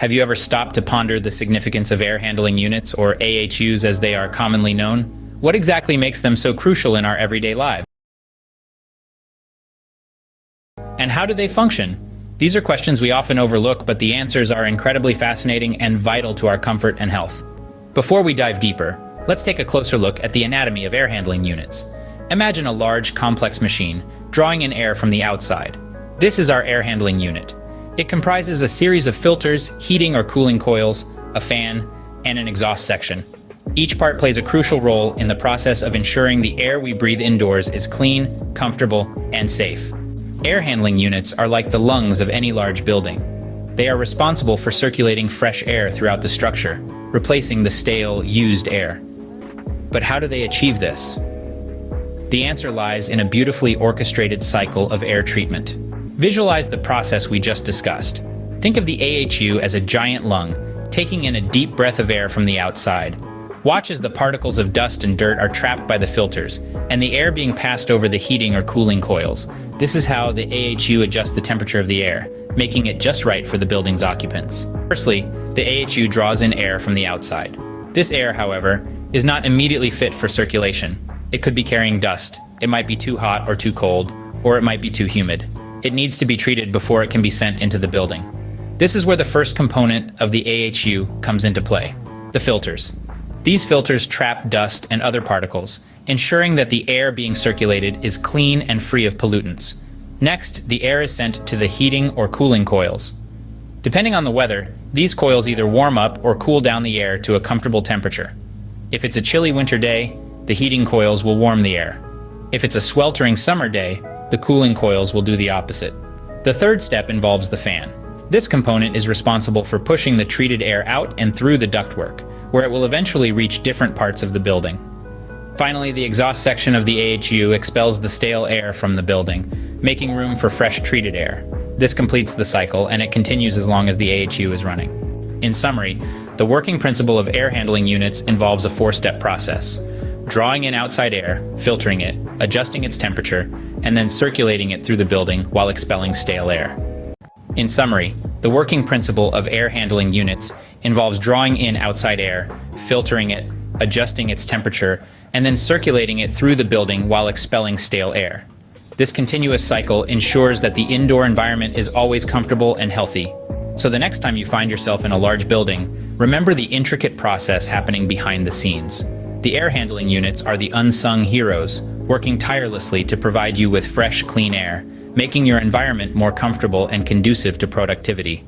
Have you ever stopped to ponder the significance of air handling units, or AHUs as they are commonly known? What exactly makes them so crucial in our everyday lives? And how do they function? These are questions we often overlook, but the answers are incredibly fascinating and vital to our comfort and health. Before we dive deeper, let's take a closer look at the anatomy of air handling units. Imagine a large, complex machine drawing in air from the outside. This is our air handling unit. It comprises a series of filters, heating or cooling coils, a fan, and an exhaust section. Each part plays a crucial role in the process of ensuring the air we breathe indoors is clean, comfortable, and safe. Air handling units are like the lungs of any large building. They are responsible for circulating fresh air throughout the structure, replacing the stale, used air. But how do they achieve this? The answer lies in a beautifully orchestrated cycle of air treatment. Visualize the process we just discussed. Think of the AHU as a giant lung, taking in a deep breath of air from the outside. Watch as the particles of dust and dirt are trapped by the filters, and the air being passed over the heating or cooling coils. This is how the AHU adjusts the temperature of the air, making it just right for the building's occupants. Firstly, the AHU draws in air from the outside. This air, however, is not immediately fit for circulation. It could be carrying dust, it might be too hot or too cold, or it might be too humid. It needs to be treated before it can be sent into the building. This is where the first component of the AHU comes into play, the filters. These filters trap dust and other particles, ensuring that the air being circulated is clean and free of pollutants. Next, the air is sent to the heating or cooling coils. Depending on the weather, these coils either warm up or cool down the air to a comfortable temperature. If it's a chilly winter day, the heating coils will warm the air. If it's a sweltering summer day, the cooling coils will do the opposite. The third step involves the fan. This component is responsible for pushing the treated air out and through the ductwork, where it will eventually reach different parts of the building. Finally, the exhaust section of the AHU expels the stale air from the building, making room for fresh treated air. This completes the cycle, and it continues as long as the AHU is running. In summary, the working principle of air handling units involves a four-step process: drawing in outside air, filtering it, adjusting its temperature, and then circulating it through the building while expelling stale air. In summary, the working principle of air handling units involves drawing in outside air, filtering it, adjusting its temperature, and then circulating it through the building while expelling stale air. This continuous cycle ensures that the indoor environment is always comfortable and healthy. So the next time you find yourself in a large building, remember the intricate process happening behind the scenes. The air handling units are the unsung heroes, working tirelessly to provide you with fresh, clean air, making your environment more comfortable and conducive to productivity.